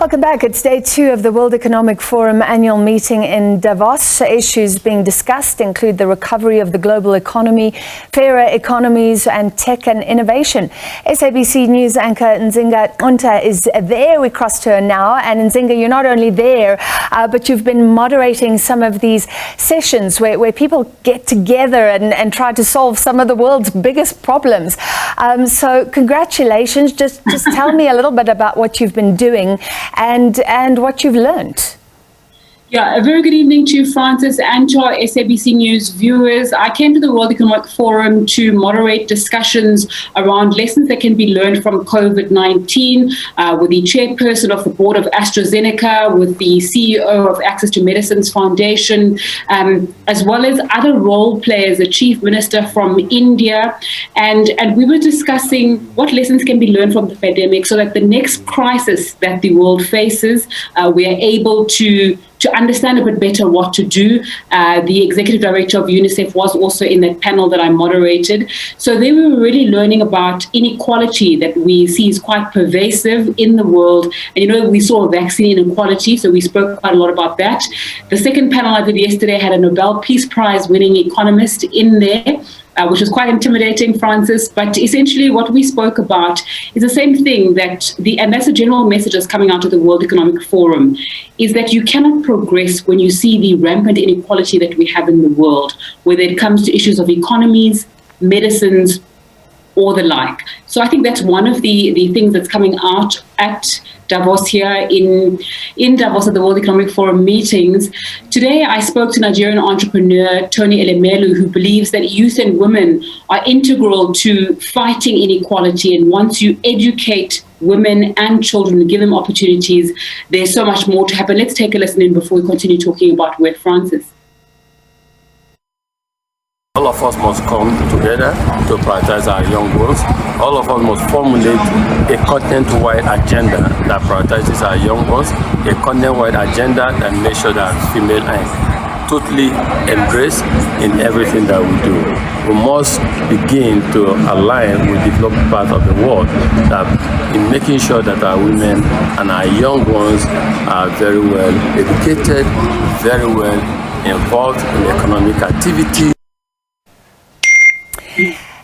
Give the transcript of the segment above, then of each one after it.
Welcome back. It's day 2 of the World Economic Forum annual meeting in Davos. Issues being discussed include the recovery of the global economy, fairer economies, and tech and innovation. SABC News anchor Nzinga Qunta is there. We cross to her now. And Nzinga, you're not only there, but you've been moderating some of these sessions where people get together and try to solve some of the world's biggest problems. So congratulations. Just tell me a little bit about what you've been doing and what you've learned. Yeah, a very good evening to you, Francis, and to our SABC News viewers. I came to the World Economic Forum to moderate discussions around lessons that can be learned from COVID-19 with the chairperson of the board of AstraZeneca, with the CEO of Access to Medicines Foundation, as well as other role players, the chief minister from India. And we were discussing what lessons can be learned from the pandemic so that the next crisis that the world faces, we are able to understand a bit better what to do. The executive director of UNICEF was also in that panel that I moderated. So they were really learning about inequality that we see is quite pervasive in the world. And we saw vaccine inequality, so we spoke quite a lot about that. The second panel I did yesterday had a Nobel Peace Prize winning economist in there, which was quite intimidating, Francis. But essentially what we spoke about is the same thing and that's a general message that's coming out of the World Economic Forum, is that you cannot progress when you see the rampant inequality that we have in the world, whether it comes to issues of economies, medicines, or the like. So I think that's one of the things that's coming out at Davos here in Davos at the World Economic Forum meetings. Today, I spoke to Nigerian entrepreneur Tony Elemelu, who believes that youth and women are integral to fighting inequality. And once you educate women and children and give them opportunities, there's so much more to happen. Let's take a listen in before we continue talking about where Francis. All of us must come together to prioritize our young ones. All of us must formulate a continent-wide agenda that prioritizes our young ones, a continent-wide agenda that makes sure that female are totally embraced in everything that we do. We must begin to align with the developed part of the world that in making sure that our women and our young ones are very well educated, very well involved in economic activity.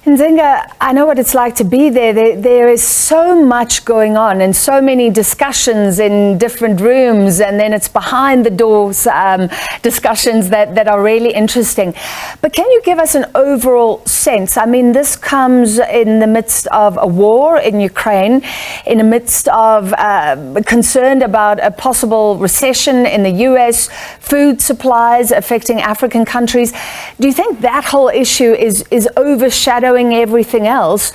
Nzinga, I know what it's like to be there. There is so much going on and so many discussions in different rooms, and then it's behind the doors discussions that are really interesting. But can you give us an overall sense? I mean, this comes in the midst of a war in Ukraine, in the midst of concern about a possible recession in the US, food supplies affecting African countries. Do you think that whole issue is overshadowing everything else,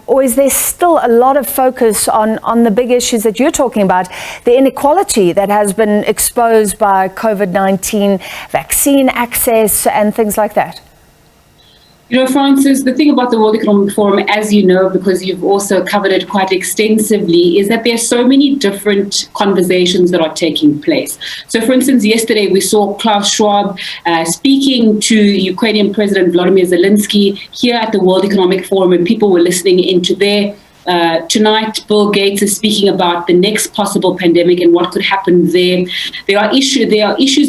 or is there still a lot of focus on the big issues that you're talking about, the inequality that has been exposed by COVID-19, vaccine access and things like that? Francis, the thing about the World Economic Forum, as you know, because you've also covered it quite extensively, is that there are so many different conversations that are taking place. So, for instance, yesterday we saw Klaus Schwab speaking to Ukrainian President Volodymyr Zelensky here at the World Economic Forum, and people were listening into there. Tonight, Bill Gates is speaking about the next possible pandemic and what could happen there. There are issues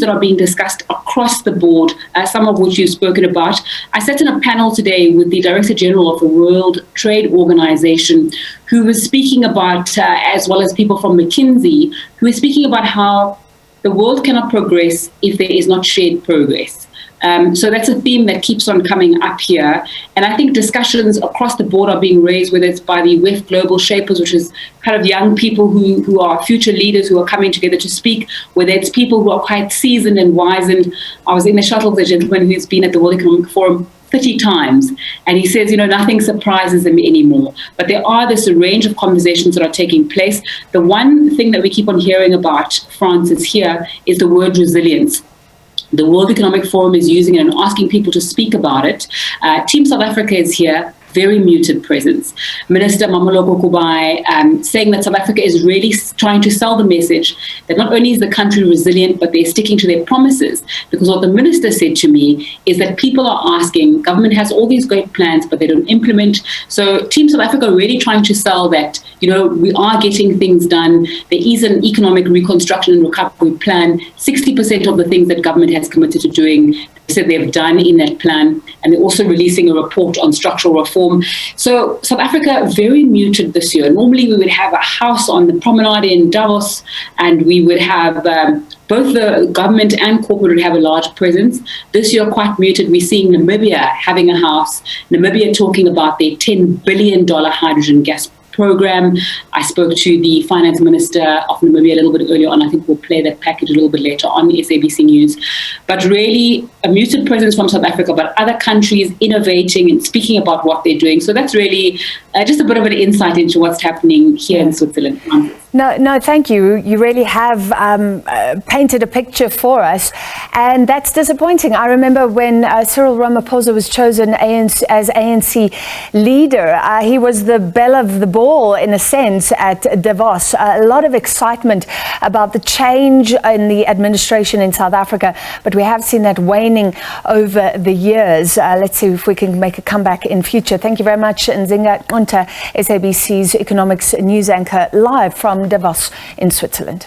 that are being discussed across the board, some of which you've spoken about. I sat in a panel today with the Director General of the World Trade Organization, who was speaking about, as well as people from McKinsey, who is speaking about how the world cannot progress if there is not shared progress. So that's a theme that keeps on coming up here. And I think discussions across the board are being raised, whether it's by the WEF Global Shapers, which is kind of young people who are future leaders who are coming together to speak, whether it's people who are quite seasoned and wizened. I was in the shuttle with a gentleman who's been at the World Economic Forum 30 times, and he says, nothing surprises him anymore. But there are this range of conversations that are taking place. The one thing that we keep on hearing about, Francis, here is the word resilience. The World Economic Forum is using it and asking people to speak about it. Team South Africa is here. very muted presence. Minister Mameloko Kubai saying that South Africa is really trying to sell the message that not only is the country resilient, but they're sticking to their promises. Because what the minister said to me is that people are asking, government has all these great plans, but they don't implement. So Team South Africa really trying to sell that, we are getting things done. There is an economic reconstruction and recovery plan. 60% of the things that government has committed to doing, they said they've done in that plan. And they're also releasing a report on structural reform. So South Africa, very muted this year. Normally we would have a house on the promenade in Davos, and we would have both the government and corporate would have a large presence. This year, quite muted. We're seeing Namibia having a house. Namibia talking about their $10 billion hydrogen gas program. I spoke to the finance minister of Namibia a little bit earlier on. I think we'll play that package a little bit later on SABC News. But really a muted presence from South Africa, but other countries innovating and speaking about what they're doing. So that's really just a bit of an insight into what's happening here in Switzerland. No, thank you. You really have painted a picture for us, and that's disappointing. I remember when Cyril Ramaphosa was chosen as ANC leader, he was the belle of the ball, in a sense, at Davos. A lot of excitement about the change in the administration in South Africa, but we have seen that waning over the years. Let's see if we can make a comeback in future. Thank you very much, Nzinga Qunta, SABC's economics news anchor, live from Davos in Switzerland.